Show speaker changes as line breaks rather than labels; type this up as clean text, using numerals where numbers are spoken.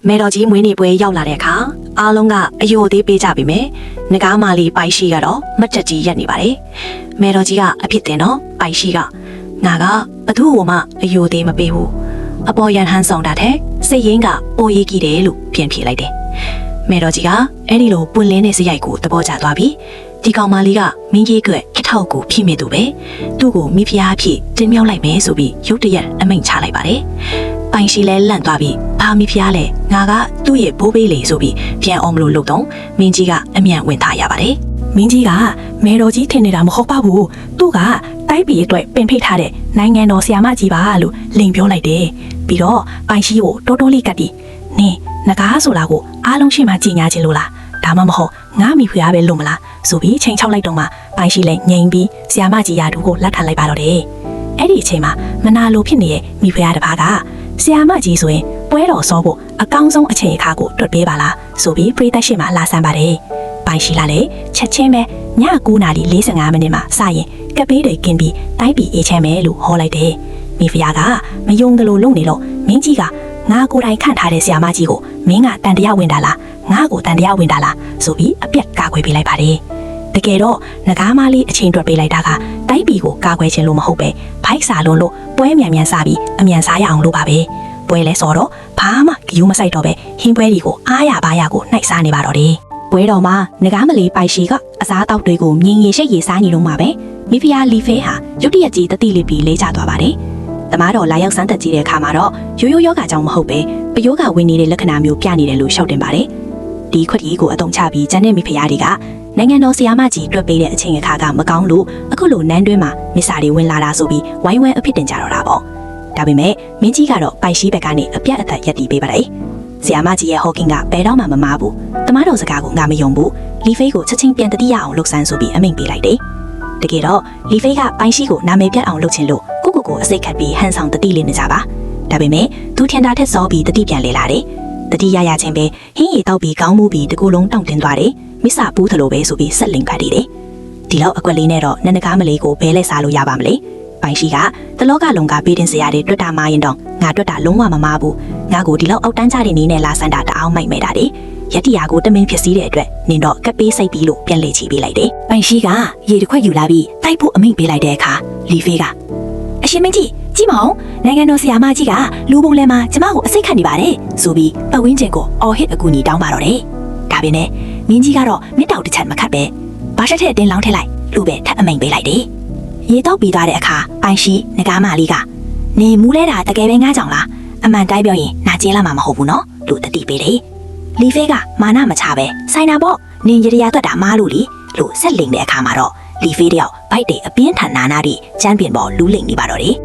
မဲတော်ကြီးမွေးနေ့ပွဲရောက်လာတဲ့အခါအားလုံးကအယိုသေးပေးကြပြီမယ်။ငကားမာလီပိုင်ရှိကတော့မတ်တက်ကြီးရက်နေပါတယ်။မဲတော်ကြီးကအဖြစ်တင်တော့ပိုင်ရှိကငါကဘသူ့ဟိုမှအယိုသေးမပေးဘူး။အပေါ်ရန်ဟန်းဆောင်တာတဲ့စိတ်ရင်းကအိုရေးကြီးတယ်လို့ပြန်ဖြေလိုက်တယ်။မဲတော်ကြီးကအဲ့ဒီလိုပွင့်လင်းတဲ့စရိုက်ကိုသဘောကျသွားပြီ။ဒီကောင်မလေးကမင်းကြီးကခက်ထောက်ကိုဖြိမိသူပဲ။သူ့ကိုမိဖုရားအဖြစ်တင်မြောက်လိုက်မယ်ဆိုပြီးရုတ်တရက်အမိန့်ချလိုက်ပါတယ်။ပိုင်ရှိလဲလန့်သွားပြီးဘာမိဖုရားလဲငါကသူ့ရဲ့ဘိုးဘေးလေဆိုပြီးပြန်အောင်မလို့လုပ်တော့မင်းကြီးကအမြန်ဝင်ထားရပါတယ်
မင်းကြီးကမဲတော်ကြီးထင်နေတာမဟုတ်ပါဘူးသူကတိုက်ပြည်အတွက်ပင်ဖိတ်ထားတဲ့နိုင်ငံတော်ဆရာမကြီးပါလို့လိန်ပြောလိုက်တယ်ပြီးတော့ပိုင်ရှိကိုတော်တော်လေးကတ်ပြီးနင်းငကားဆိုလာကိုအားလုံးရှိမှကြည်ညာခြင်းလို့လားဒါမှမဟုတ်ငါမိဖုရားပဲလို့မလားဆိုပြီးချိန်ချောက်လိုက်တော့မှပိုင်ရှိလဲငြိမ်ပြီးဆရာမကြီးရာတူကိုလက်ခံလိုက်ပါတော့တယ်အဲ့ဒီအချိန်မှာမနာလိုဖြစ်နေတဲ့မိဖုရားတစ်ပါးကဆရာမကြီးဆိုရင်ပွဲတော်စောဖို့အကောင်းဆုံးအချိန်အခါကိုတွက်ပေးပါလားဆိုပြီးပရိသတ်ရှိမှလာဆန်းပါတယ်ပိုင်ရှိလာလေချက်ချင်းပဲည9:45မိနစ်မှာစရင်ကပ်ပေးတွေကင်းပြီးတိုက်ပြီးအေးချမ်းမယ်လို့ဟောလိုက်တယ်မိဖုရားကမယုံတယ်လို့လုပ်နေတော့မင်းကြီးကငါကိုယ်တိုင်ခန့်ထားတဲ့ဆရာမကြီးကိုမင်းကတန်တရားဝင်တာလားငါကိုတန်တရားဝင်တာလားဆိုပြီးအပြက်ကာကွယ်ပေးလိုက်ပါတယ်တကယ်တော့ငကားမလေးအချိန်တွက်ပေးလိုက်တာကတိုက်ပြီးကိုကာကွယ်ခြင်းလို့မဟုတ်ပဲဖိုက်စာလုံးလို့ပွဲမြန်မြန်စားပြီးအမြန်စားရအောင်လို့ပါပဲပွဲလဲစောတော့ဘာမှဂယုမဆိုင်တော့ပဲဟင်းပွဲတွေကိုအားရပါရကိုနှိုက်စားနေပါတော့တယ်ပွဲတော်မှာငကားမလေးပိုက်ရှိကအစားအသောက်တွေကိုမြင်ရရှိရေးစားနေလို့မှာပဲမိဖုရားလီဖေးဟာရုတ်တရက်ကြီးတတိလေးပြီးလေးချသွားပါတယ်တမားတော်လာရောက်စမ်းသက်ကြည့်တဲ့အခါမှာတော့ရိုးရိုးယောဂကြောင့်မဟုတ်ပဲပယောဂဝင်နေတဲ့လက္ခဏာမျိုးပြနေတယ်လို့ရှောက်တင်ပါတယ်ဒီခွက်ကြီးကိုအတုံချပြီးကျန်တဲ့မိဖုရားတွေကနိုင်ငံတော်ဆရာမကြီးတွက်ပေးတဲ့အချိန်အခါကမကောင်းလို့အခုလိုနန်းတွင်းမှာမစ္စာတွေဝင်လာတာဆိုပြီးဝိုင်းဝန်းအဖြစ်တင်ကြတော့တာပေါ့ဒါပေမဲ့မင်းကြီးကတော့ပိုင်ရှိဘက်ကနေအပြတ်အသက်ရက်တီးပေးပါတယ်ဆရာမကြီးရဲ့ဟောကင်းကဘယ်တော့မှမမားဘူးတမားတော်စကားကိုငါမယုံဘူးလီဖေးကိုချက်ချင်းပြန်တတိရအောင်လှုပ်ဆန်းဆိုပြီးအမိန့်ပေးလိုက်တယ်တကယ်တော့လီဖေးကပိုင်ရှိကိုနာမည်ပြတ်အောင်လုပ်ချင်လို့ကိုအစိတ်ခတ်ပြီးဟန်ဆောင်တတိလေးနေကြပါဒါပေမဲ့သူထင်တာထက်စောပြီးတတိပြန်လေလာတယ်တတိရရချင်းပဲဟင်းရီတောက်ပြီးခေါင်းမူပြီးတကူလုံးတောင့်တင်သွားတယ်မိစာပူးသလိုပဲဆိုပြီးဆက်လင်ခတ်တည်တယ်ဒီလောက်အကွက်လေးနဲ့တော့နန္ဒကားမလေးကိုဘဲလဲစားလို့ရပါမလဲပိုင်ရှိကတလောကလုံးကပေးတင်စရာတွေတွတ်တာမာရင်တော့ငါတွတ်တာလုံးဝမမားဘူးငါကိုဒီလောက်အောက်တန်းကြတဲ့နေနဲ့လာဆန်တာတအောင်မိုက်မဲ့တာလေယတိယာကိုတမင်းဖြစ်စည်းတဲ့အတွက်နင်တော့ကပ်ပေးစိတ်ပြီးလို့ပြန်လေချီပေးလိုက်တယ်ပိုင်ရှိကရေတစ်ခွက်ယူလာပြီးတိုက်ဖို့အမိန့်ပေးလိုက်တဲ့အခါလီဖေးကအရှင်မင်းကြီးကြည့်မအောင်နိုင်ငံတော်ဆရာမကြီးကလူပုံလဲမှာကျမကိုအစိတ်ခတ်နေပါတယ်ဆိုပြီးပတ်ဝန်းကျင်ကိုအော်ဟစ်အကူအညီတောင်းပါတော့တယ်ဒါပေမဲ့မင်းကြီးကတော့မြစ်တောက်တစ်ချက်မခတ်ပဲဘာရှက်တဲ့အတင်းလောင်းထည့်လိုက်လူပဲထပ်အမိန်ပေးလိုက်တယ်ရေတောက်ပြီးသွားတဲ့အခါပိုင်ရှိငကားမလေးကနေမူးလဲတာတကယ်ပဲငားကြောင်လားအမှန်တိုင်းပြောရင်နာကျင်းလာမှာမဟုတ်ဘူးနော်လို့တတိပေးတယ်လီဖေးကမာနမချပဲဆိုင်နာပေါ့နင်ရရတွက်တာမားလို့လေလို့ဆက်လိန်တဲ့အခါမှာတော့လီဖေးတယောက်ဘိုက်တွေအပြင်းထန်နာနာတွေကျမ်းပြင်ပေါ်လူးလိန်နေပါတော့တယ်